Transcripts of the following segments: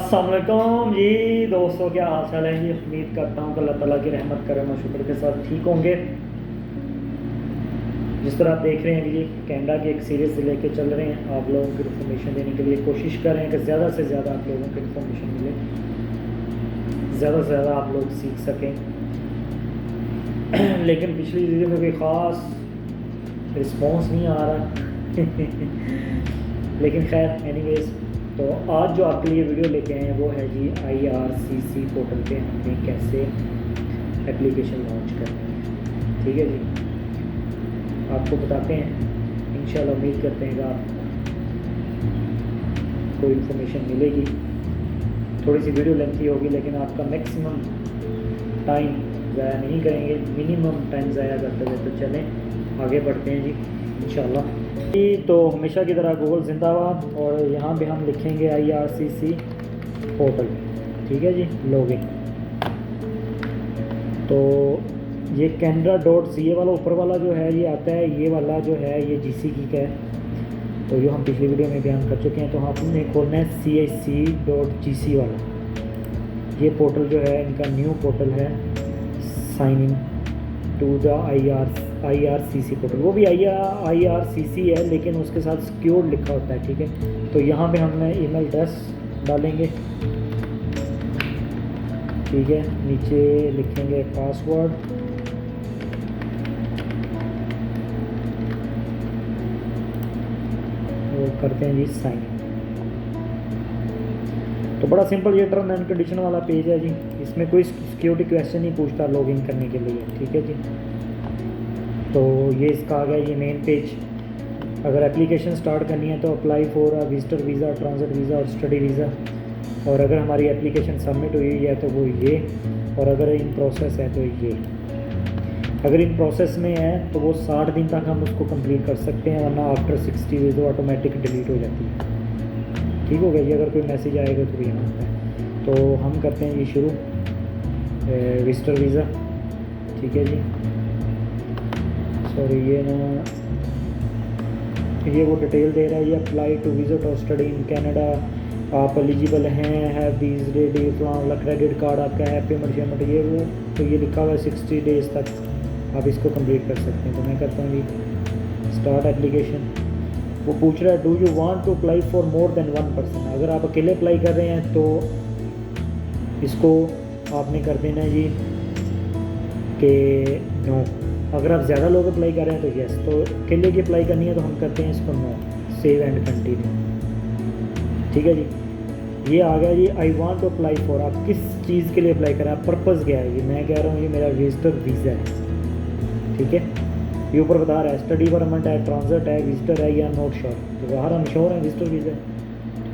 अस्सलाम वालेकुम जी दोस्तों, क्या हाल चाल है जी। उम्मीद करता हूँ कि अल्लाह ताला की रहमत करम और शुक्र के साथ ठीक होंगे। जिस तरह आप देख रहे हैं कि जी कैनेडा की एक सीरीज़ लेके चल रहे हैं, आप लोगों को इन्फॉर्मेशन देने के लिए कोशिश कर रहे हैं कि ज़्यादा से ज़्यादा आप लोगों को इन्फॉर्मेशन मिले, ज़्यादा से ज़्यादा आप लोग सीख सकें। लेकिन पिछली वीडियो में कोई ख़ास रिस्पॉन्स नहीं आ रहा। लेकिन खैर एनीवेज, तो आज जो आपके लिए वीडियो लेके आए हैं वो है जी IRCC पोर्टल पे हमें कैसे एप्लीकेशन लॉन्च करनी है। ठीक है जी, आपको बताते हैं। इंशाल्लाह उम्मीद करते हैं कि आपको इन्फॉर्मेशन मिलेगी। थोड़ी सी वीडियो लेंथी होगी लेकिन आपका मैक्सिमम टाइम ज़ाया नहीं करेंगे, मिनिमम टाइम ज़ाया करते हुए। तो चलें आगे बढ़ते हैं जी इंशाल्लाह। तो हमेशा की तरह गूगल जिंदाबाद, और यहाँ भी हम लिखेंगे IRCC पोर्टल। ठीक है जी, लॉगिन। तो ये canada.ca वाला ऊपर वाला जो है ये आता है, ये वाला जो है ये GCK का है। तो जो हम पिछली वीडियो में बयान कर चुके हैं, तो हमने खोलना है CIC.GC वाला। ये पोर्टल जो है इनका न्यू पोर्टल है, sign in to the IRCC portal. वो भी IRCC है लेकिन उसके साथ सिक्योर लिखा होता है। ठीक है, तो यहाँ पे हमने ईमेल एड्रेस डालेंगे। ठीक है, नीचे लिखेंगे पासवर्ड, और करते हैं जी साइन इन। तो बड़ा सिंपल ये टर्म एंड कंडीशन वाला पेज है जी, इसमें कोई सिक्योरिटी क्वेश्चन नहीं पूछता लॉगिन करने के लिए। ठीक है जी, तो ये इसका आ गया ये मेन पेज। अगर एप्लीकेशन स्टार्ट करनी है तो apply for visitor visa, transit visa और स्टडी वीज़ा। और अगर हमारी एप्लीकेशन सबमिट हुई है तो वो ये, और अगर इन प्रोसेस है तो ये। अगर इन प्रोसेस में है तो वो 60 दिन तक हम उसको कंप्लीट कर सकते हैं, वरना आफ्टर 60 डेज वो ऑटोमेटिक डिलीट हो जाती है। ठीक हो गया जी, अगर कोई मैसेज आएगा तो यहाँ आता है। तो हम करते हैं ये शुरू, विजिटर वीज़ा। ठीक है जी, सॉरी ये ना, ये वो डिटेल दे रहा है, ये अप्लाई टू विजिट और स्टडी इन कैनेडा, आप एलिजिबल हैं, हैव दीज डे वाला क्रेडिट कार्ड आपका है, पेमेंट शेमेंट ये वो। तो ये लिखा हुआ है 60 डेज़ तक आप इसको कंप्लीट कर सकते हैं। तो मैं करता हूँ जी स्टार्ट एप्लीकेशन। वो पूछ रहा है do you want to apply for more than 1 person. अगर आप अकेले अप्लाई कर रहे हैं तो इसको आपने कर देना है जी कि नो। अगर आप ज़्यादा लोग अप्लाई कर रहे हैं तो यस। तो अकेले की अप्लाई करनी है तो हम करते हैं इसको नो, सेव एंड कंटिन्यू। ठीक है जी, ये आ गया जी I want to apply for. आप किस चीज़ के लिए अप्लाई करें, आप पर्पज़ क्या है। ये मैं कह रहा हूँ ये मेरा विजिटर वीज़ा है। ठीक है, ये ऊपर बता रहा है स्टडी परमिट है, ट्रांजिट है, विजिटर है या नॉट श्योर। तो बाहर हम श्योर हैं, विजिटर वीज़ा है।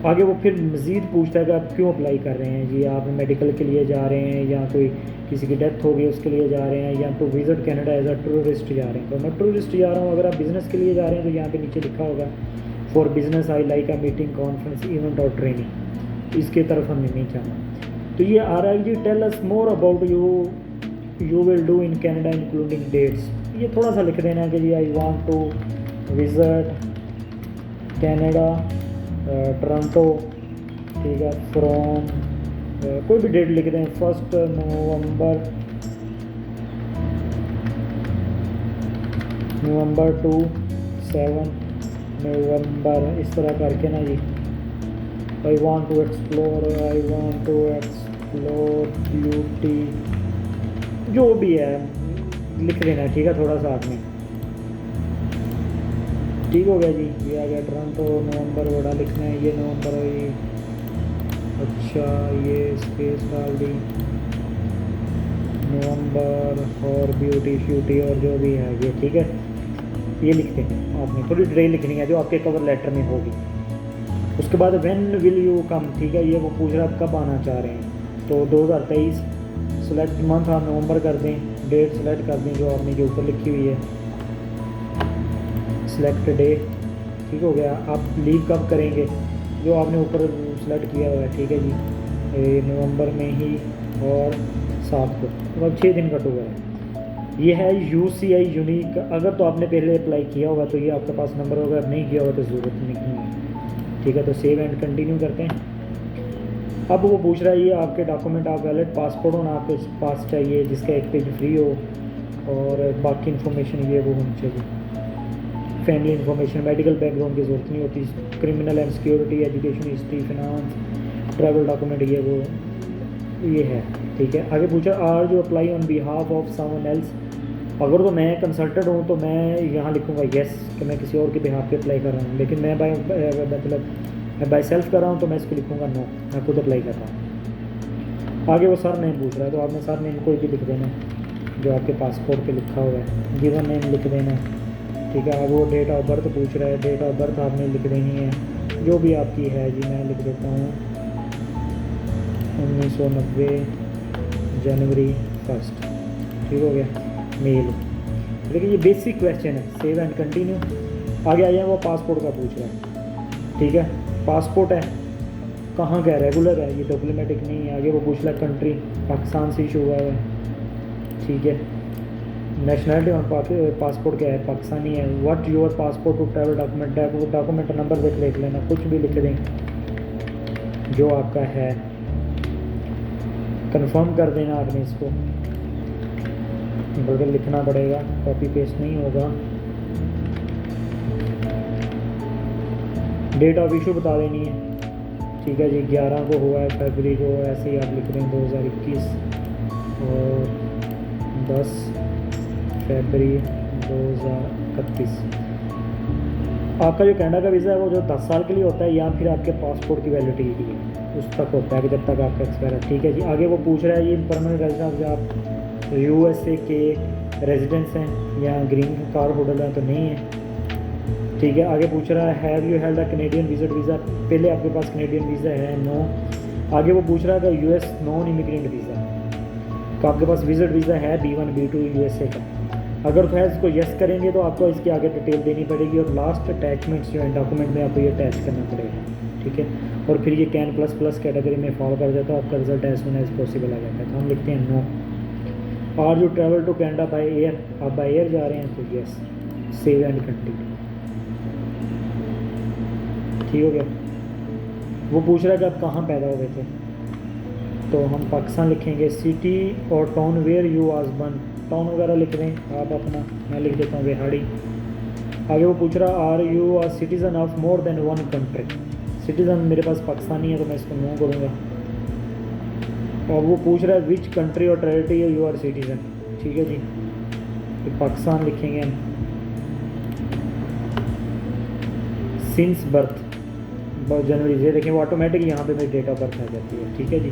आगे वो फिर मज़ीद पूछता है कि आप क्यों अप्लाई कर रहे हैं जी। आप मेडिकल के लिए जा रहे हैं, या कोई किसी की डेथ हो गई उसके लिए जा रहे हैं, या to visit Canada as a tourist जा रहे हैं। तो मैं टूरिस्ट जा रहा हूँ। अगर आप बिज़नेस के लिए जा रहे हैं तो यहाँ पे नीचे लिखा होगा for business I like a meeting, conference, event और ट्रेनिंग। इसके तरफ हमने नहीं जाना। तो ये आ रहा है जी tell us more about you will do in Canada including dates. ये थोड़ा सा लिख देना है कि जी I want to visit Canada Toronto. ठीक है, फ्रॉम कोई भी डेट लिख दें, 1 नवंबर टू 7 नवंबर, इस तरह करके ना जी। I want to explore beauty, जो भी है लिख देना। ठीक है, थोड़ा सा आपने। ठीक हो गया जी, ये आ गया टोरंटो। नवंबर बड़ा लिखना है, ये नवंबर हुई। अच्छा, ये स्पेस डाल दी नवंबर, और ब्यूटी श्यूटी और जो भी है ये। ठीक है, ये लिखते हैं आपने, थोड़ी डिटेल लिखनी है जो आपके कवर लेटर में होगी। उसके बाद व्हेन विल यू कम। ठीक है, ये वो पूछ रहा है आप कब आना चाह रहे हैं। तो 2023 सेलेक्ट मंथ आप नवंबर कर दें, डेट सेलेक्ट कर दें जो आपने जो ऊपर लिखी हुई है, सिलेक्ट डे। ठीक हो गया, आप लीव कब करेंगे जो आपने ऊपर सेलेक्ट किया हुआ है। ठीक है जी, नवंबर में ही और 7 को, मतलब 6 दिन का टूर है। ये है UCI यूनिक। अगर तो आपने पहले अप्लाई किया होगा तो ये आपके पास नंबर होगा, नहीं किया होगा तो ज़रूरत नहीं है। ठीक है, तो सेव एंड कंटिन्यू करते हैं। अब वो पूछ रहा है ये आपके डॉक्यूमेंट, आप वैलिड पासपोर्ट होना आपके पास चाहिए जिसका एक पेज फ्री हो, और बाकी इन्फॉर्मेशन ये वो होनी चाहिए। फैमिली इन्फॉर्मेशन, मेडिकल बैकग्राउंड की ज़रूरत नहीं होती, criminal and security, education history, finance, travel document ये वो ये है। ठीक है, आगे पूछा आर जो apply on behalf of someone else, अगर तो मैं कंसल्टेंट हूँ तो मैं यहाँ लिखूँगा येस कि मैं किसी और के बिहाफ पे अप्लाई कर रहा हूँ, लेकिन मैं मतलब मैं बाई सेल्फ कर रहा हूँ तो मैं इसको लिखूँगा नो, मैं खुद अप्लाई कर रहा हूँ। आगे वो सर नेम पूछ रहा है तो आपने सर नेम कोई भी लिख देना जो आपके पासपोर्ट पे लिखा हुआ है, गिवन नेम लिख देना। ठीक है, आगे वो डेट ऑफ बर्थ पूछ रहा है, डेट ऑफ बर्थ आपने लिख देनी है जो भी आपकी है जी, मैं लिख देता हूँ 1990 जनवरी 1। ठीक हो गया, मेल। देखिए ये बेसिक क्वेश्चन है, सेव एंड कंटिन्यू। आगे आइए, वो पासपोर्ट का पूछ रहा है। ठीक है, पासपोर्ट है कहाँ का, रेगुलर है, ये डिप्लोमेटिक नहीं है। आगे वो पूछ रहा है कंट्री, पाकिस्तान से इशू हुआ है। ठीक है, नेशनलिटी और पासपोर्ट क्या है, पाकिस्तानी है। What your passport to travel document, document number लिख लेना, कुछ भी लिख दें जो आपका है, कंफर्म कर देना आपने इसको, बल्कि लिखना पड़ेगा, कॉपी पेस्ट नहीं होगा। डेट ऑफ इशू बता देनी है। ठीक है जी, 11 को हुआ है, फरवरी को, ऐसे ही आप लिख रहे हैं 2021 और 10 फरवरी 2031। आपका जो कनाडा का वीज़ा है वो जो 10 साल के लिए होता है या फिर आपके पासपोर्ट की वैलिडिटी है उस तक होता है कि जब तक आपका एक्सपायर है। ठीक है जी, आगे वो पूछ रहा है ये परमानेंट रेजिडेंस जो आप USA के रेजिडेंट्स हैं या ग्रीन कार्ड होल्डर हैं तो नहीं है। ठीक है, आगे पूछ रहा है have you held a Canadian visit visa, पहले आपके पास कैनेडियन वीज़ा है, नो। आगे वो पूछ रहा है कि US नॉन इमिग्रेंट वीज़ा, तो आपके पास विजिट वीज़ा है B1 B2 USA का, अगर तो है इसको यस करेंगे तो आपको इसके आगे डिटेल देनी पड़ेगी और लास्ट अटैचमेंट्स जो है डॉक्यूमेंट में आपको ये अटैच करना पड़ेगा। ठीक है, और फिर ये कैन प्लस कैटेगरी में फॉलो कर जाता है, आपका result as soon as possible आ जाता है, तो हम लिखते हैं नो। और जो travel to Canada by air, आप बाय एयर जा रहे हैं तो यस, सेव एंड कंटिन्यू। ठीक हो गया, वो पूछ रहा है कि आप कहाँ पैदा हुए थे, तो हम पाकिस्तान लिखेंगे, सिटी और town where you was born, town वगैरह लिख दें आप अपना, मैं लिख देता हूँ बिहाड़ी। आगे वो पूछ रहा are you are citizen of more than one country, citizen मेरे पास पाकिस्तानी है तो मैं इसको नो करूँगा। और वो पूछ रहा है विच कंट्री और टेरिटरी यू आर सिटीज़न। ठीक है जी, तो पाकिस्तान लिखेंगे हम, सिंस बर्थ जनवरी से, देखें वो ऑटोमेटिक यहाँ पे मेरी डेट ऑफ बर्थ आ जाती है। ठीक है जी,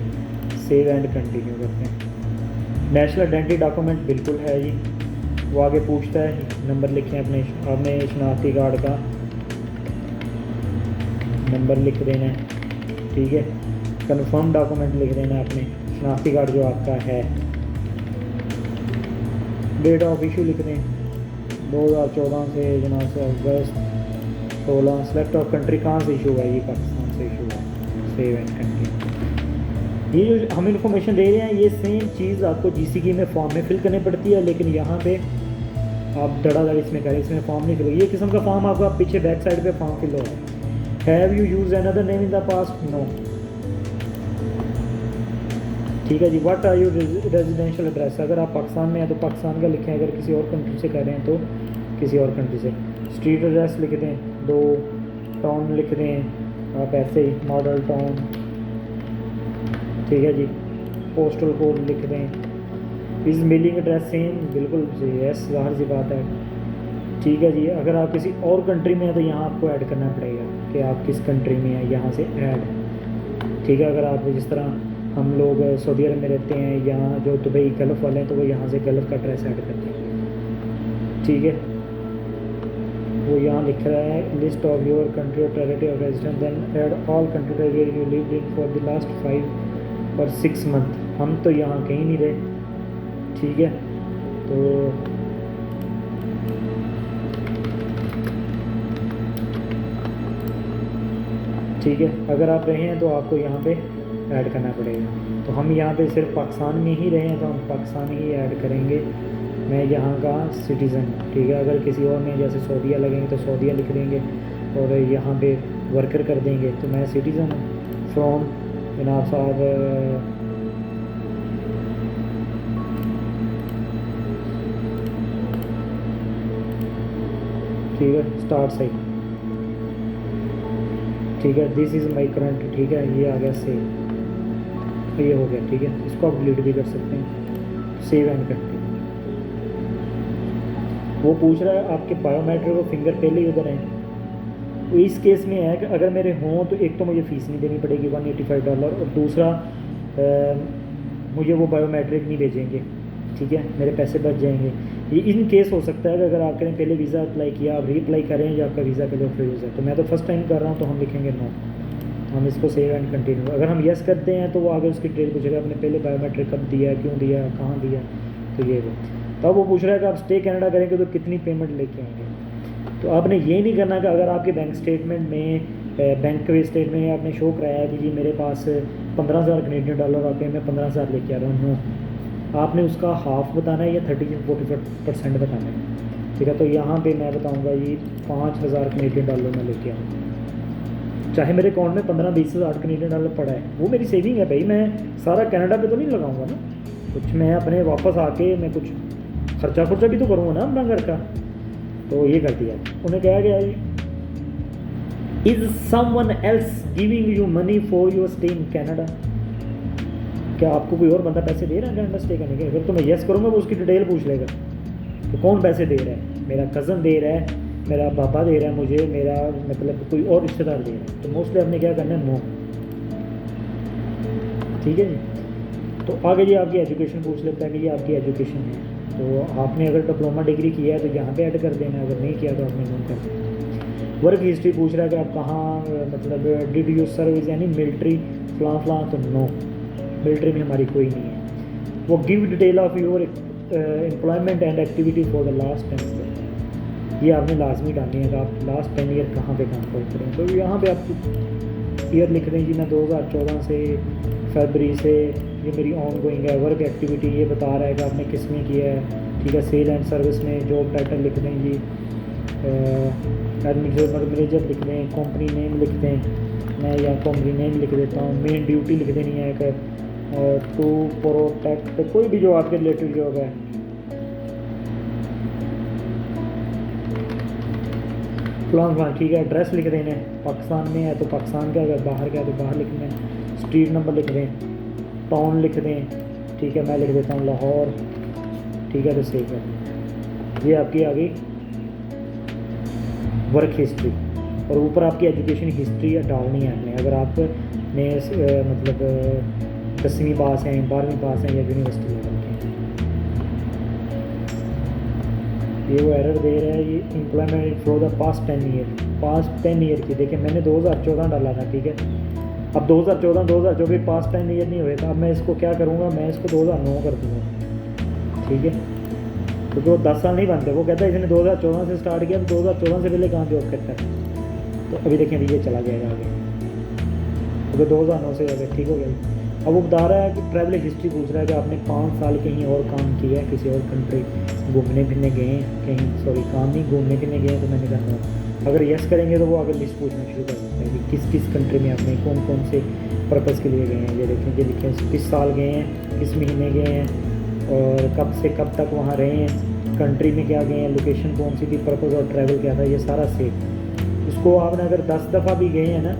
सेव एंड कंटिन्यू करते हैं। नेशनल आइडेंटिटी डॉक्यूमेंट बिल्कुल है जी। वो आगे पूछता है नंबर लिखें आपने शनाख्ती कार्ड का नंबर लिख देना है। ठीक है, कंफर्म डॉक्यूमेंट लिख देना है आपने, शनाख्ती कार्ड जो आपका है। डेट ऑफ इशू लिख दें 2014 से जनाब से अगस्त 16। सेलेक्ट ऑफ कंट्री कहाँ से इशू हुआ है, ये पाकिस्तान से इशू हुआ है, सेव एंड कंटिन्यू। ये जो हम इन्फॉर्मेशन दे रहे हैं ये सेम चीज़ आपको GCK में फॉर्म में फिल करनी पड़ती है, लेकिन यहाँ पे आप धड़ाधड़ इसमें करें, इसमें फॉर्म नहीं फिल। ये किस्म का फॉर्म आपका पीछे बैक साइड पे फॉर्म फिल हो रहा है। Have you use another name in the past, no. ठीक है जी, what are you residential address, अगर आप पाकिस्तान में हैं तो पाकिस्तान का लिखें, अगर किसी और कंट्री से कर रहे हैं तो किसी और कंट्री से। स्ट्रीट एड्रेस लिख दें 2, टाउन लिख दें आप ऐसे ही मॉडल टाउन। ठीक है जी, पोस्टल कोड लिख दें। इस मेलिंग एड्रेस सेम, बिल्कुल यस, ज़ाहिर सी बात है। ठीक है जी, अगर आप किसी और कंट्री में हैं तो यहाँ आपको ऐड करना पड़ेगा कि आप किस कंट्री में हैं, यहाँ से ऐड। ठीक है, अगर आप जिस तरह हम लोग सऊदी अरब में रहते हैं, यहाँ जो दुबई गल्फ़ वाले हैं तो वो यहाँ से गल्फ़ का एड्रेस ऐड करते हैं। ठीक है, वो यहाँ लिख रहा है लिस्ट ऑफ योर कंट्री और territory of residence, then add all country where you lived in for the last 5 और 6 मंथ। हम तो यहाँ कहीं नहीं रहे। ठीक है, तो ठीक है, अगर आप रहे हैं तो आपको यहाँ पे ऐड करना पड़ेगा। तो हम यहाँ पे सिर्फ पाकिस्तान में ही रहे हैं तो हम पाकिस्तान ही ऐड करेंगे। मैं यहाँ का सिटीज़न। ठीक है, अगर किसी और में जैसे सऊदीया लगेंगे तो सऊदीया लिख देंगे, और यहाँ पे वर्कर कर देंगे तो मैं सिटीज़न हूँ। फ्रॉम जनाब साहब ठीक है, स्टार्ट सही, ठीक है, दिस इज़ माई करंट, ठीक है, ये आ गया सेव, तो ये हो गया, ठीक है, इसको आप डिलीट भी कर सकते हैं, सेव एंड कंटिन्यू। वो पूछ रहा है आपके बायोमेट्रिक और फिंगर पहले ही उधर हैं, तो इस केस में है कि अगर मेरे हों तो एक तो मुझे फ़ीस नहीं देनी पड़ेगी $185, और दूसरा मुझे वो बायोमेट्रिक नहीं भेजेंगे, ठीक है, मेरे पैसे बच जाएंगे। ये इन केस हो सकता है कि अगर आपने पहले वीज़ा अप्लाई किया, आप रीअप्लाई करें या आपका वीज़ा के लिए रिफ्यूज़ है, तो मैं तो फर्स्ट टाइम कर रहा हूँ तो हम लिखेंगे नो, हम इसको सेव एंड कंटिन्यू। अगर हम यस करते हैं तो वो आगे उसकी डिटेल पूछेगा, आपने पहले बायोमेट्रिक कब दिया, क्यों दिया, कहाँ दिया, तो ये वो। तब वो पूछ रहा है कि आप स्टे कनाडा करेंगे तो कितनी पेमेंट लेके आएंगे। तो आपने ये नहीं करना कि अगर आपके बैंक स्टेटमेंट में बैंक के स्टेटमेंट में आपने शो कराया है कि जी मेरे पास $15,000 कनेडियन डॉलर आते हैं, मैं 15,000 लेके आ रहा हूँ, नो, आपने उसका हाफ बताना है या 30-40% बताना है, ठीक है। तो यहाँ पे मैं बताऊँगा ये 5,000 कनेडियन डॉलर में लेके आऊँ, चाहे मेरे अकाउंट में 15-20 हज़ार कनेडियन डॉलर पड़ा है, वो मेरी सेविंग है भाई, मैं सारा कनाडा पे तो नहीं लगाऊंगा ना, कुछ मैं अपने वापस आके मैं कुछ खर्चा भी तो करूँगा ना अपना घर का। तो ये कर दिया, उन्हें कहा गया is someone else giving you money for your stay in Canada, क्या आपको कोई और बंदा पैसे दे रहा है कनाडा स्टे करने के? अगर तो मैं येस करूँगा वो उसकी डिटेल पूछ लेगा, तो कौन पैसे दे रहा है, मेरा कज़न दे रहा है, मेरा पापा दे रहा है मुझे, मेरा मतलब कोई और रिश्तेदार दे रहा है, तो मोस्टली आपने क्या करना है, नो, ठीक है जी। तो आगे जी आपकी एजुकेशन पूछ लेता है कि ये आपकी एजुकेशन है, तो आपने अगर डिप्लोमा डिग्री किया है तो यहाँ पे ऐड कर देना, अगर नहीं किया तो आपने नो कर देना। वर्क हिस्ट्री पूछ रहा है कि आप कहाँ मतलब डिड यू सर्विस यानी मिलिट्री फलां, तो नो, मिलिट्री में हमारी कोई नहीं है। वो give detail of your employment and activity for the last 10 year, ये आपने लाजमी डालनी है कि आप लास्ट 10 ईयर कहाँ पे काम कर रहे हैं। तो यहाँ पे आप ईयर लिख दें जी, मैं 2014 से फरवरी से ये मेरी ऑन गोइंग है। वर्क एक्टिविटी ये बता रहा है कि आपने किस में किया है, ठीक है। सेल एंड सर्विस में जॉब टाइटल लिख दें जी, एडमिनिस्ट्रेटर मैनेजर लिख दें, कंपनी नेम लिख दें, मैं या कंपनी नेम लिख देता हूँ। मेन ड्यूटी लिख देनी है कि टू प्रोटेक्ट, कोई भी जो आपके रिलेटेड जॉब है। फलां, ठीक है। एड्रेस लिख देना है, पाकिस्तान में है तो पाकिस्तान का, अगर बाहर गया तो बाहर लिखना है। स्ट्रीट नंबर लिख दें, टाउन लिख दें, ठीक है, मैं लिख देता हूँ लाहौर, ठीक है, तो सेव कर दें। ये आपकी आ गई वर्क हिस्ट्री, और ऊपर आपकी एजुकेशन हिस्ट्री डालनी है आपने। अगर आपने मतलब 10वीं पास हैं, 12वीं पास हैं या यूनिवर्सिटी लेवल के। ये वो एरर दे रहा है, ये employment for the past 10 year, past 10 year की। देखिए मैंने 2014 डाला था, ठीक है। अब 2014 2024 पास्ट 10 ईयर नहीं हुए था। अब मैं इसको क्या करूँगा, मैं इसको 2009 कर दूँगा, ठीक है, क्योंकि वो 10 साल नहीं बनते। वो कहता है इसने 2014 से स्टार्ट किया, तो 2014 से पहले कहाँ जॉब करता है। तो अभी देखें अभी ये चला जाएगा आगे, क्योंकि 2009 से अगर ठीक हो गया। अब वो बता रहा है कि ट्रैवल हिस्ट्री पूछ रहा है कि आपने 5 साल कहीं और काम किया है, किसी और कंट्री घूमने फिरने गए हैं कहीं, सॉरी काम नहीं, घूमने फिरने गए हैं। तो मैंने कहा अगर यस करेंगे तो वो अगर लिस्ट पूछना शुरू कर सकते हैं कि किस किस कंट्री में आपने कौन कौन से पर्पज़ के लिए गए हैं। ये देखें, ये लिखे किस साल गए हैं, किस महीने गए हैं, और कब से कब तक वहाँ रहे हैं, कंट्री में क्या गए हैं, लोकेशन कौन सी थी, पर्पज़ और ट्रैवल क्या था, ये सारा सेव। उसको आपने अगर 10 दफ़ा भी गए हैं ना,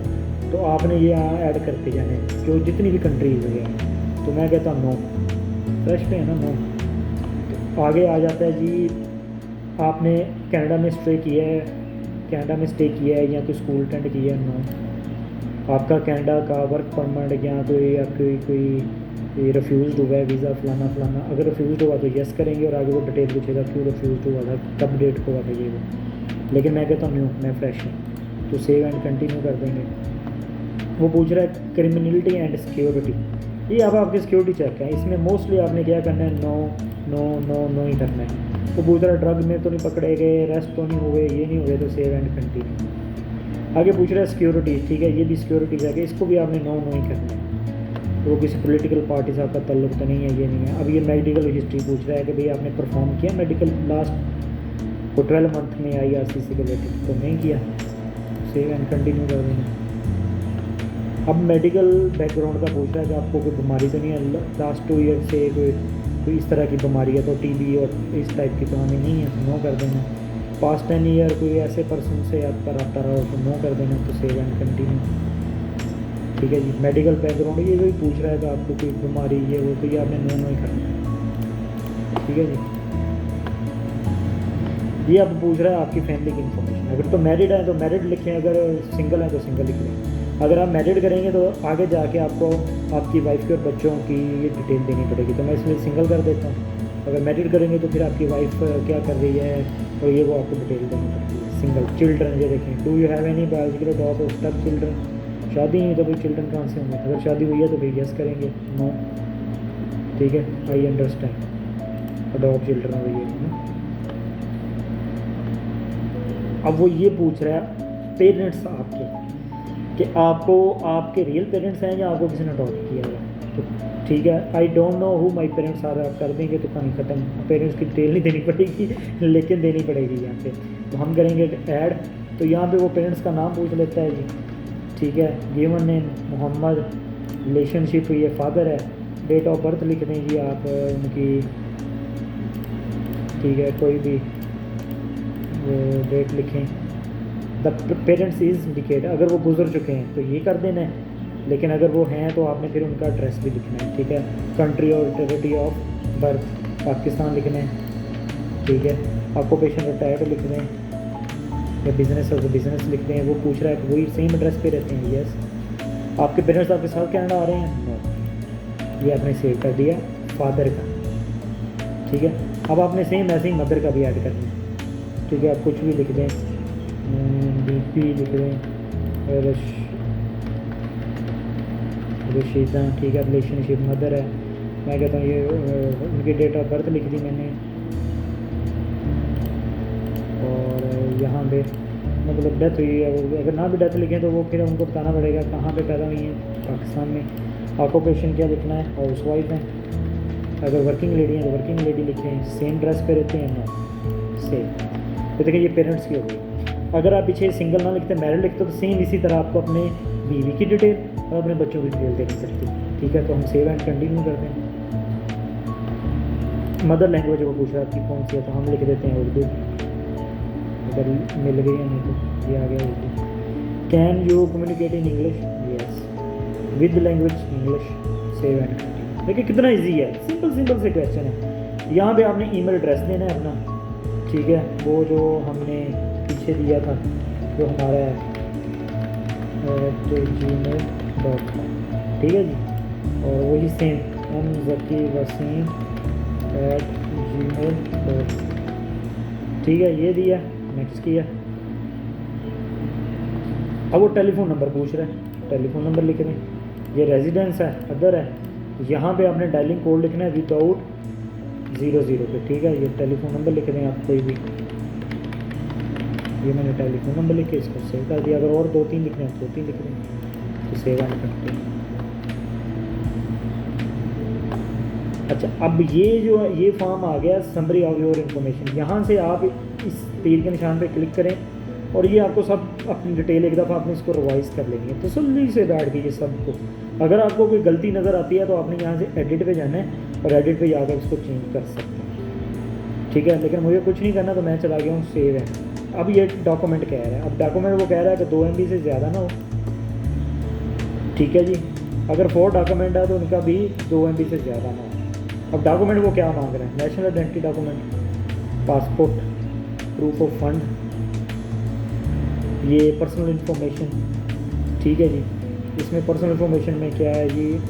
तो आपने ये यहाँ ऐड करते जाने जो जितनी भी कंट्रीज गए हैं। तो मैं कहता हूँ नो, फ्रेश पे है ना, नो। तो आगे आ जाता है जी, आपने कनाडा में स्टे किया है, कनाडा में स्टे किया है या कोई स्कूल अटेंड किया है, नो। आपका कनाडा का वर्क परमिट या कोई आपकी कोई रिफ्यूज़ हुआ है वीज़ा फलाना फलाना, अगर रिफ्यूज़ हुआ तो यस करेंगे, और आगे वो डिटेल पूछेगा क्यों रिफ्यूज़ हुआ था, कब डेट को हुआ था, ये वो। लेकिन मैं कहता हूँ न्यू, मैं फ्रेश हूँ, तो सेव एंड कंटिन्यू कर देंगे। वो पूछ रहा है क्रिमिनलिटी एंड सिक्योरिटी, ये अब आपकी सिक्योरिटी चेक है। इसमें मोस्टली आपने क्या करना है, नो नो नो नो ही करना है। वो पूछ रहा है ड्रग में तो नहीं पकड़े गए, रेस्ट तो नहीं हुए, ये नहीं हुए, तो सेव एंड कंटिन्यू। आगे पूछ रहा है सिक्योरिटी, ठीक है, ये भी सिक्योरिटी चेक है, इसको भी आपने नो नो ही करना है। तो वो किसी पॉलिटिकल पार्टी से आपका तल्लुक तो नहीं है, ये नहीं है। अब ये मेडिकल हिस्ट्री पूछ रहा है कि भाई आपने परफॉर्म किया मेडिकल लास्ट 12 मंथ में IRCC के रिलेटेड, तो नहीं किया, सेव एंड कंटिन्यू कर देना। अब मेडिकल बैकग्राउंड का पूछ रहा है कि आपको कोई बीमारी तो नहीं है, लास्ट 2 ईयर से कोई इस तरह की बीमारी है तो टीबी और इस टाइप की तो हमें नहीं है, तो नो कर देना। पास्ट 10 ईयर कोई ऐसे पर्सन से आपका रब्ता रहा हो तो नो कर देना, तो सेव एंड कंटिन्यू। ठीक है जी। मेडिकल बैकग्राउंड ये भी पूछ रहा है कि आपको कोई बीमारी ये वो, तो ये आपने नो ही करना है। ठीक है जी। ये अब पूछ रहा है आपकी फैमिली की इन्फॉर्मेशन, अगर तो मैरिड है तो मैरिड लिखें, अगर सिंगल है तो सिंगल लिख लें। अगर आप मैरिड करेंगे तो आगे जाके आपको आपकी वाइफ के और बच्चों की ये डिटेल देनी पड़ेगी, तो मैं इसलिए सिंगल कर देता हूँ। अगर मैरिड करेंगे तो फिर आपकी वाइफ क्या कर रही है और ये वो आपको डिटेल देनी पड़ेगी। सिंगल। चिल्ड्रन ये देखें, do you have any biological dog और स्टब चिल्ड्रन। शादी नहीं तो फिर चिल्ड्रन कहाँ से होंगे, अगर शादी हुई है तो फिर यस करेंगे, नो। ठीक है, आई अंडरस्टैंड अडॉप्ट चिल्ड्रन हुई है। अब वो ये पूछ रहा है पेरेंट्स आपके, कि आपको आपके रियल पेरेंट्स हैं या आपको किसी ने अडॉप्ट किया है। तो ठीक है, I don't know who my parents are, आप कर देंगे तो कहानी ख़त्म। पेरेंट्स की डिटेल नहीं देनी पड़ेगी लेकिन देनी पड़ेगी यहाँ पे। तो हम करेंगे ऐड, तो यहाँ पे वो पेरेंट्स का नाम पूछ लेता है जी। ठीक है, गिवन नेम मोहम्मद, रिलेशनशिप ये फादर है, डेट ऑफ बर्थ लिख दें जी आप उनकी। ठीक है, कोई भी डेट लिखें। द पेरेंट्स इज़ इंडिकेट, अगर वो गुजर चुके हैं तो ये कर देना है, लेकिन अगर वो हैं तो आपने फिर उनका एड्रेस भी लिखना है। ठीक है, कंट्री और टेरिटरी ऑफ बर्थ पाकिस्तान लिखना है। ठीक है, ऑक्यूपेशन रिटायर्ड लिख दें, या बिज़नेस और बिज़नेस लिख दें। वो पूछ रहा है कि वही सेम एड्रेस पे रहते हैं, यस। आपके पेरेंट्स आपके साथ कनाडा आ रहे हैं, नो। ये आपने सेव कर दिया फादर का। ठीक है, अब आपने सेम ऐसे ही मदर का भी ऐड करना है। ठीक है, आप कुछ भी लिख दें, डीपी लिख दें, रशीदा। ठीक है, रिलेशनशिप मदर है, मैं कहता हूँ ये उनकी डेट ऑफ बर्थ लिख दी मैंने। और यहाँ पे मतलब डेथ हुई है, अगर ना भी डेथ लिखें तो वो फिर उनको बताना पड़ेगा कहाँ पे पैदा हुई है, पाकिस्तान में। ऑक्यूपेशन क्या लिखना है, हाउस वाइफ है। अगर वर्किंग लेडी है तो वर्किंग लेडी लिखें। सेम ड्रेस पे रहते हैं, नो। सेम। तो देखिए ये पेरेंट्स की हो गई। अगर आप पीछे सिंगल ना लिखते मैरिड लिखते तो सेम इसी तरह आपको अपने बीवी की डिटेल और अपने बच्चों की डिटेल देनी पड़ती है। ठीक है, तो हम सेव एंड कंटिन्यू करते हैं। मदर लैंग्वेज वो पूछ रहा है आपकी कौन सी है, तो हम लिख देते हैं उर्दू, अगर मिल गई है, नहीं तो ये आ गया Urdu. Can you communicate in English, yes. With language English, save and continue. देखिए कितना ईजी है, सिंपल सिंपल से क्वेश्चन है। यहाँ पे आपने ईमेल एड्रेस देना है अपना। ठीक है, वो जो हमने पीछे दिया था, जो हमारा है gmail.com। ठीक है जी, और वही सेम mzakiwasim@gmail.com। ठीक है, ये दिया, नेक्स्ट किया। अब वो टेलीफोन नंबर पूछ रहा है, टेलीफोन नंबर लिख दें। ये रेजिडेंस है, अदर है, यहाँ पे आपने डायलिंग कोड लिखना है विदाउट 00 पे। ठीक है, ये टेलीफोन नंबर लिख दें आप कोई भी। ये मैंने टेलीफोन नंबर लिख के इसको सेव कर दिया। अगर और 2-3 लिखने हैं 2-3 लिख दें, तो सेव एंड करते हैं। अच्छा, अब ये फॉर्म आ गया समरी ऑफ योर इन्फॉर्मेशन। यहाँ से आप इस तीर के निशान पे क्लिक करें और ये आपको सब अपनी डिटेल एक दफ़ा आपने इसको रिवाइज कर लेनी है, तसल्ली से बैठ कीजिए सबको। अगर आपको कोई गलती नज़र आती है तो आपने यहाँ से एडिट पे जाना है और एडिट पे जाकर इसको चेंज कर सकते हैं। ठीक है, लेकिन मुझे कुछ नहीं करना, तो मैं चला गया हूँ सेव है। अब ये डॉक्यूमेंट कह रहा है, अब डॉक्यूमेंट वो कह रहा है कि 2 MB से ज़्यादा ना हो। ठीक है जी, अगर 4 डॉक्यूमेंट है तो उनका भी 2 MB से ज़्यादा ना हो। अब डॉक्यूमेंट वो क्या मांग रहे हैं, national identity document, passport, proof of fund, ये पर्सनल इन्फॉर्मेशन। ठीक है जी, इसमें पर्सनल इन्फॉर्मेशन में क्या है जी,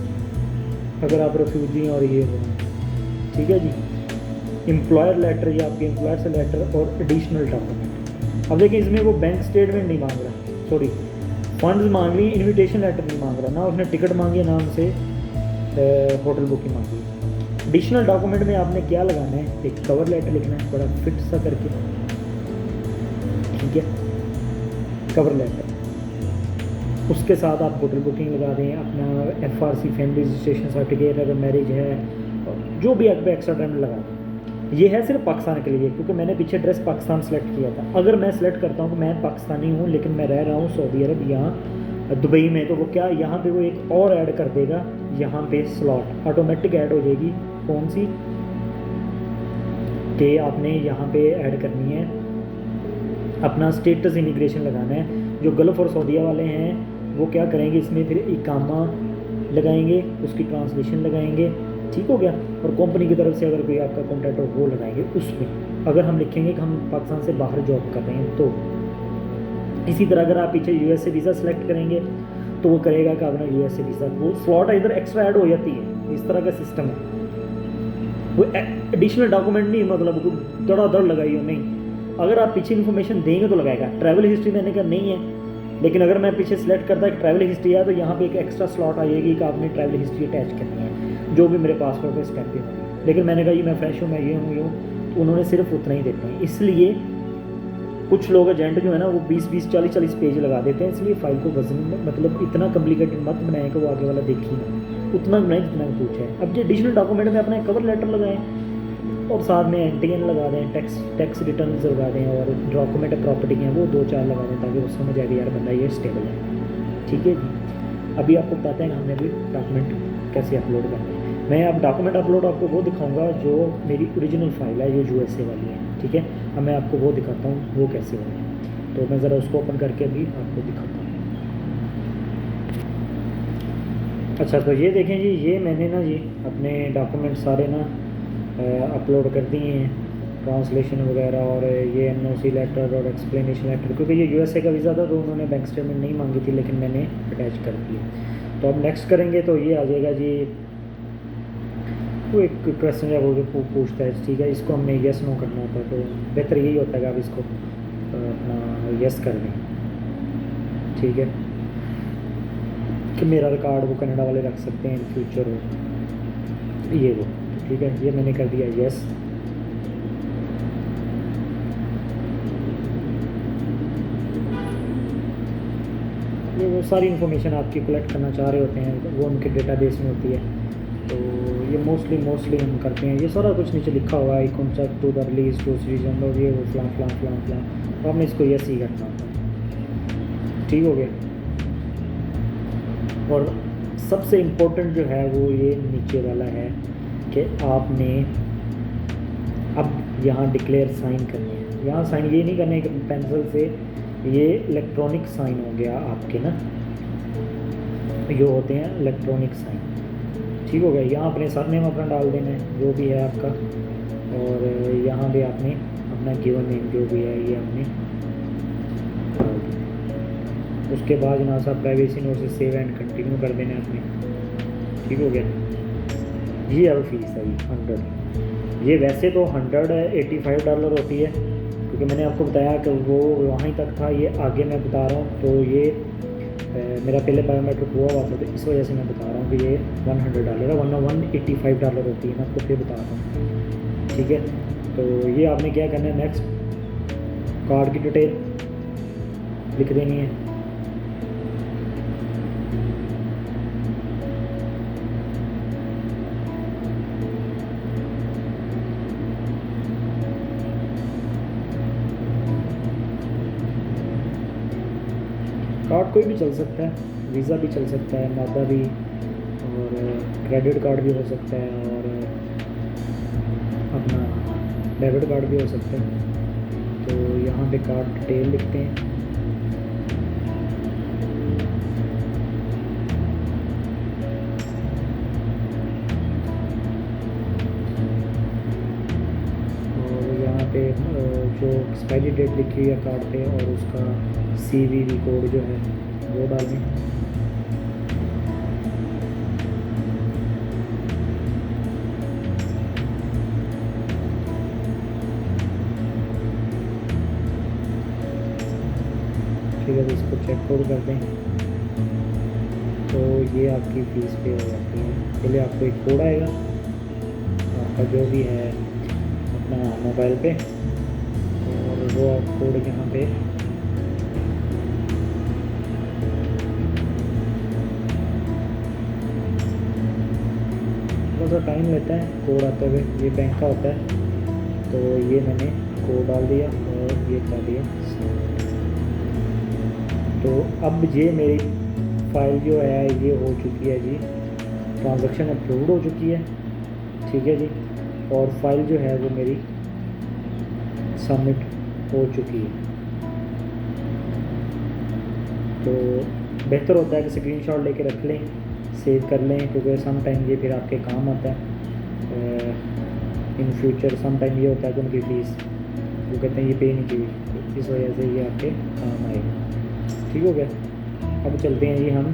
अगर आप रेफ्यूजी हैं और ये हो। ठीक है जी, एम्प्लॉयर लेटर या आपके एम्प्लॉयर से लेटर और एडिशनल डॉक्यूमेंट। अब देखिए इसमें वो बैंक स्टेटमेंट नहीं मांग रहा, सॉरी फंड्स मांग ली, इनविटेशन लेटर नहीं मांग रहा, ना उसने टिकट मांगी है, ना हमसे होटल बुकिंग मांगी है। एडिशनल डॉक्यूमेंट में आपने क्या लगाना है, एक कवर लेटर लिखना है बड़ा फिट सा करके। ठीक है, कवर लेटर, उसके साथ आप होटल बुकिंग लगा दें, अपना FRC फैमिली रजिस्ट्रेशन सर्टिफिकेट, अगर मैरिज है, जो भी आप एक्स्ट्रा टाइम लगा दें। ये है सिर्फ पाकिस्तान के लिए, क्योंकि मैंने पीछे एड्रेस पाकिस्तान सेलेक्ट किया था। अगर मैं सेलेक्ट करता हूँ कि मैं पाकिस्तानी हूँ लेकिन मैं रह रहा हूँ सऊदी अरब, यहाँ दुबई में, तो वो क्या यहाँ पे वो एक और ऐड कर देगा, यहाँ पे स्लॉट ऑटोमेटिक ऐड हो जाएगी। कौन सी कि आपने यहाँ पे ऐड करनी है, अपना स्टेटस इमिग्रेशन लगाना है। जो गल्फ़ और सऊदीया वाले हैं वो क्या करेंगे, इसमें फिर इकामा लगाएंगे, उसकी ट्रांसलेशन लगाएंगे, ठीक हो गया। और कंपनी की तरफ से अगर कोई आपका कॉन्टैक्ट हो वो लगाएंगे उसमें। अगर हम लिखेंगे कि हम पाकिस्तान से बाहर जॉब कर रहे हैं, तो इसी तरह अगर आप पीछे यूएस से वीज़ा सेलेक्ट करेंगे तो वो करेगा कि अपना यूएस से वीज़ा, वो स्लॉट इधर एक्स्ट्रा ऐड हो जाती है। इस तरह का सिस्टम है, वो एडिशनल डॉक्यूमेंट नहीं, मतलब धड़ाधड़ लगाइए नहीं। अगर आप पीछे इन्फॉर्मेशन देंगे तो लगाएगा। ट्रैवल हिस्ट्री मैंने कहा नहीं है, लेकिन अगर मैं पीछे सेलेक्ट करता है ट्रैवल हिस्ट्री है तो यहाँ पे एक एक्स्ट्रा स्लॉट आ जाएगी कि आपने ट्रैवल हिस्ट्री अटैच करनी है, जो भी मेरे पासपोर्ट पे स्टैम्प है। लेकिन मैंने कहा ये मैं फ्रेश हूँ, मैं ये हूँ, तो उन्होंने सिर्फ उतना ही देते हैं। इसलिए कुछ लोग एजेंट जो है ना वो 20-20, 40-40 पेज लगा देते हैं। इसलिए फाइल को वजन में मतलब इतना कॉम्प्लिकेटेड मत बनाएं कि वो आगे वाला देख ही ना, उतना बनाएं जितना पूछे। अब जो एडिशनल डॉक्यूमेंट में अपने कवर लेटर लगाएं और साथ में एंटीएन लगा दें, टैक्स रिटर्न लगा दें, और डॉक्यूमेंट प्रॉपर्टी हैं वो 2-4 लगा दें, ताकि वो समझ आए यार बंदा ये स्टेबल है, ठीक है जी। अभी आपको बताते हैं कि हमने अभी डॉक्यूमेंट कैसे अपलोड करना है। मैं अब डॉक्यूमेंट अपलोड आपको वो दिखाऊंगा जो मेरी ओरिजिनल फाइल है, जो यूएसए वाली है, ठीक है। अब मैं आपको वो दिखाता हूँ वो कैसे होनी है, तो मैं ज़रा उसको ओपन करके अभी आपको दिखाता हूँ। अच्छा, तो ये देखें जी, ये मैंने ना जी अपने डॉक्यूमेंट सारे ना अपलोड कर दिए हैं, ट्रांसलेशन वगैरह, और ये एनओसी लेटर और एक्सप्लेनेशन लेटर, क्योंकि ये यूएसए का वीज़ा था तो उन्होंने बैंक स्टेटमेंट नहीं मांगी थी, लेकिन मैंने अटैच कर दिया। तो अब नेक्स्ट करेंगे तो ये आ जाएगा जी, वो एक क्वेश्चन है वो पूछता है, ठीक है, इसको हमने येस नो करना होता है। तो बेहतर यही होता है कि आप इसको अपना येस कर दें, ठीक है, कि मेरा रिकॉर्ड वो कनाडा वाले रख सकते हैं इन फ्यूचर हो, ये वो, ठीक है। ये मैंने कर दिया येस। ये वो सारी इन्फॉर्मेशन आपकी कलेक्ट करना चाह रहे होते हैं वो उनके डेटाबेस में होती है, तो ये मोस्टली हम करते हैं। ये सारा कुछ नीचे लिखा हुआ है, concept to the release to season, और ये वो फलां फलां फलां फलां, तो आपने इसको येस ही करना होता है, ठीक हो गया। और सबसे इम्पोर्टेंट जो है वो ये नीचे वाला है कि आपने अब यहाँ डिक्लेयर साइन करने हैं। यहाँ साइन ये नहीं करने कि पेंसिल से, ये इलेक्ट्रॉनिक साइन हो गया आपके ना, ये होते हैं इलेक्ट्रॉनिक साइन, ठीक हो गया। यहाँ अपने सरनेम अपना डाल देना है जो भी है आपका, और यहाँ भी आपने अपना गिवन नेम जो भी है ये आपने डाल देना। उसके बाद यहाँ से प्राइवेसी नोट से सेव एंड कंटिन्यू कर देना है आपने, ठीक हो गया। ये अब फीस है $100। ये वैसे तो $185 होती है, क्योंकि मैंने आपको बताया कि वो वहीं तक था, ये आगे मैं बता रहा हूँ। तो ये मेरा पहले बायोमेट्रिक हुआ हुआ था, तो इस वजह से मैं बता रहा हूँ कि ये $100 है, वरना $185 होती है। मैं आपको फिर बता रहा हूँ, ठीक है। तो ये आपने क्या करना है, नेक्स्ट कार्ड की डिटेल लिख देनी है। कार्ड कोई भी चल सकता है, वीज़ा भी चल सकता है, मादा भी, और क्रेडिट कार्ड भी हो सकता है, और अपना डेबिट कार्ड भी हो सकता है। तो यहाँ पे कार्ड डिटेल लिखते हैं। और यहाँ पे जो एक्सपायरी डेट लिखी हुई है कार्ड पे, और उसका CVV कोड जो है वो डालें। ठीक है, तो इसको चेक कोड कर दें। तो ये आपकी फ़ीस पे हो जाती है। पहले आपको एक कोड आएगा आपका जो भी है अपना मोबाइल पे, और वो कोड यहाँ पे थोड़ा सा टाइम लेता है कोड आते हुए, ये बैंक का होता है। तो ये मैंने कोड डाल दिया और ये कर दिया। तो अब ये मेरी फ़ाइल जो है ये हो चुकी है जी, ट्रांजैक्शन अप्रूव्ड हो चुकी है, ठीक है जी। और फाइल जो है वो मेरी सबमिट हो चुकी है। तो बेहतर होता है कि स्क्रीनशॉट लेके रख लें, सेव कर लें, क्योंकि सम टाइम ये फिर आपके काम आता है इन फ्यूचर। सम टाइम ये होता है कि उनकी फ़ीस वो कहते हैं ये पे नहीं की हुई, तो इस वजह से ये आपके काम आएगा। ठीक हो गया। अब चलते हैं जी हम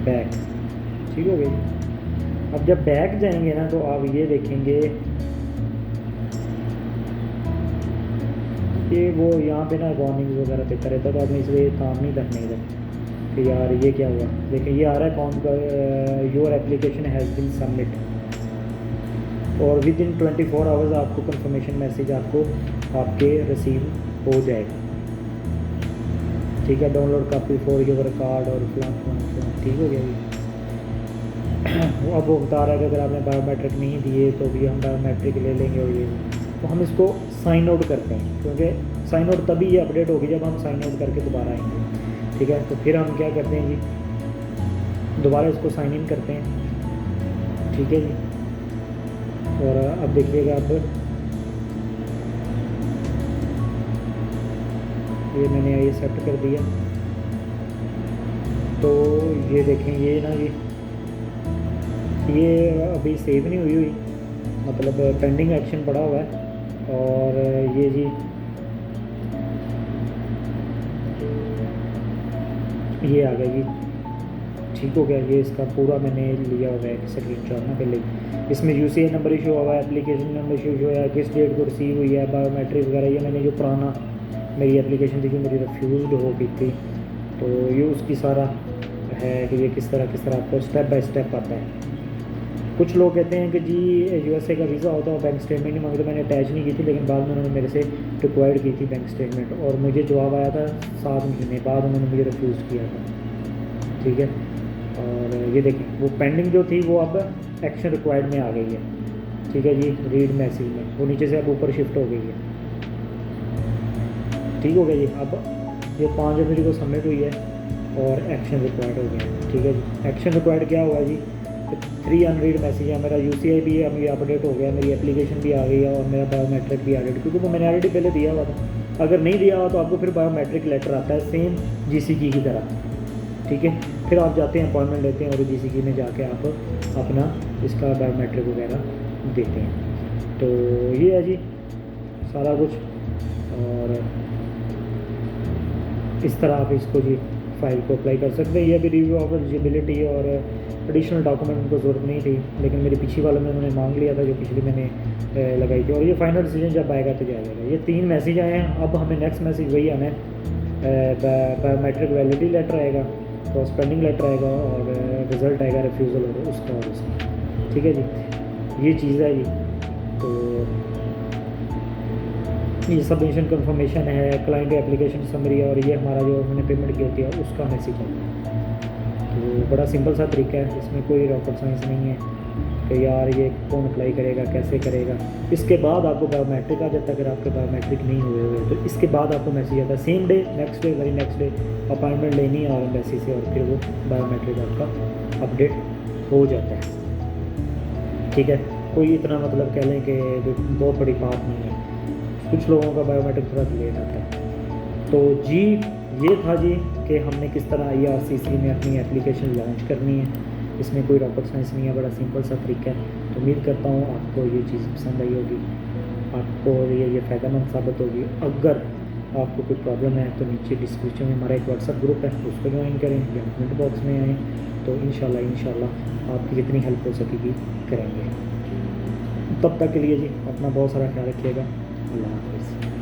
बैक। ठीक हो गई। अब जब बैक जाएंगे ना तो आप ये देखेंगे कि वो यहाँ पे ना वार्निंग वगैरह देता रहता है, तो आपने इसलिए काम नहीं करने इधर कि यार ये क्या हुआ। देखिए ये आ रहा है कौन का, your application has been submit, और विद इन 24 आवर्स आपको कंफर्मेशन मैसेज आपको आपके रिसीव हो जाएगा। ठीक है, download copy for your card और फलां। ठीक हो गया जी। अब वो बता रहा है कि अगर आपने बायोमेट्रिक नहीं दिए तो भी हम बायोमेट्रिक ले लेंगे, और ये तो हम इसको साइन आउट करते हैं, क्योंकि साइन आउट तभी ये अपडेट होगी जब हम साइन आउट करके दोबारा आएंगे। ठीक है, तो फिर हम क्या करते हैं जी, दोबारा इसको साइन इन करते हैं। ठीक है जी। और अब देखिएगा, अब ये मैंने ये सेट कर दिया, तो ये देखें ये ना ये अभी सेव नहीं हुई मतलब पेंडिंग एक्शन पड़ा हुआ है। और ये जी ये आ गया जी। ठीक हो गया। ये इसका पूरा मैंने लिया हुआ है स्क्रीनशॉट ना पहले। इसमें यूसीआई नंबर इशू हुआ है, एप्लीकेशन नंबर इशू हुआ है, किस डेट को रिसीव हुई है, बायोमेट्रिक वगैरह। ये मैंने जो पुराना मेरी एप्लीकेशन थी जो मेरी रिफ्यूज़ड हो गई थी, तो ये उसकी सारा है कि ये किस तरह आपको स्टेप बाय स्टेप आता है। कुछ लोग कहते हैं कि जी यूएसए का वीज़ा होता है, बैंक स्टेटमेंट नहीं मांगते। मैंने अटैच नहीं की थी, लेकिन बाद में उन्होंने मेरे से रिक्वायर्ड की थी बैंक स्टेटमेंट, और मुझे जवाब आया था 7 महीने बाद उन्होंने मुझे रिफ्यूज़ किया था। ठीक है, और ये देखिए वो पेंडिंग जो थी वो अब एक्शन रिक्वायर्ड में आ गई है। ठीक है जी, रीड मैसेज में वो नीचे से अब ऊपर शिफ्ट हो गई है। ठीक हो गया जी। अब ये 5 जनवरी को सबमिट हुई है और एक्शन रिक्वायर्ड हो गया है। ठीक है जी, एक्शन रिक्वायर्ड क्या हुआ जी, 3 अनरीड मैसेज है। मेरा यूसीआई भी अब ये अपडेट हो गया, मेरी एप्लीकेशन भी आ गई है, और मेरा बायोमेट्रिक भी आ गया, क्योंकि वो मैंने ऑलरेडी पहले दिया हुआ था। अगर नहीं दिया हुआ तो आपको फिर बायोमेट्रिक लेटर आता है सेम जीसीकी की तरह। ठीक है, फिर आप जाते हैं अपॉइंटमेंट लेते हैं और जीसीकी में जाके आप अपना इसका बायोमेट्रिक वगैरह देते हैं। तो ये है जी सारा कुछ, और इस तरह आप इसको जी फाइल को अप्लाई कर सकते हैं। ये भी रिव्यू ऑफ एलिजिबिलिटी और एडिशनल डॉक्यूमेंट उनको ज़रूरत नहीं थी, लेकिन मेरे पिछली वाले में उन्होंने मांग लिया था जो पिछली मैंने लगाई थी। और ये फाइनल डिसीजन जब आएगा तो जाएगा। ये 3 मैसेज आए हैं। अब हमें नेक्स्ट मैसेज वही आना है, बायोमेट्रिक वैलिडिटी लेटर आएगा, तो स्पेंडिंग लेटर आएगा, और रिज़ल्ट आएगा रिफ्यूज़ल और उसका। ठीक है जी, ये चीज़ है जी। तो ये सबमिशन कंफर्मेशन है, क्लाइंट एप्लीकेशन समरी, और ये हमारा जो हमने पेमेंट की होती है उसका मैसेज है। तो बड़ा सिंपल सा तरीका है, इसमें कोई रॉकेट साइंस नहीं है कि यार ये कौन अप्लाई करेगा, कैसे करेगा। इसके बाद आपको बायोमेट्रिक आ जाता है। अगर आपके बायोमेट्रिक नहीं हुए तो इसके बाद आपको मैसेज आता है same day, next day, very next day appointment लेनी है और एम्बेसी से, और फिर वो बायोमेट्रिक आपका अपडेट हो जाता है। ठीक है, कोई इतना मतलब कह लें कि बहुत बड़ी बात नहीं है। कुछ लोगों का बायोमेट्रिक थोड़ा लेट आता है। तो जी ये था जी कि हमने किस तरह IRCC में अपनी एप्लीकेशन लॉन्च करनी है। इसमें कोई रॉकेट साइंस नहीं है, बड़ा सिंपल सा तरीका है। तो उम्मीद करता हूँ आपको ये चीज़ पसंद आई होगी, आपको ये फ़ायदेमंद साबित होगी। अगर आपको कोई प्रॉब्लम है तो नीचे डिस्क्रिप्शन में हमारा एक व्हाट्सअप ग्रुप है, उस पर ज्वाइन करें या कमेंट बॉक्स में आएँ, तो इंशाल्लाह आपकी जितनी हेल्प हो सकेगी करेंगे। तब तक के लिए जी अपना बहुत सारा ख्याल रखिएगा। अल्लाह हाफ़िज़।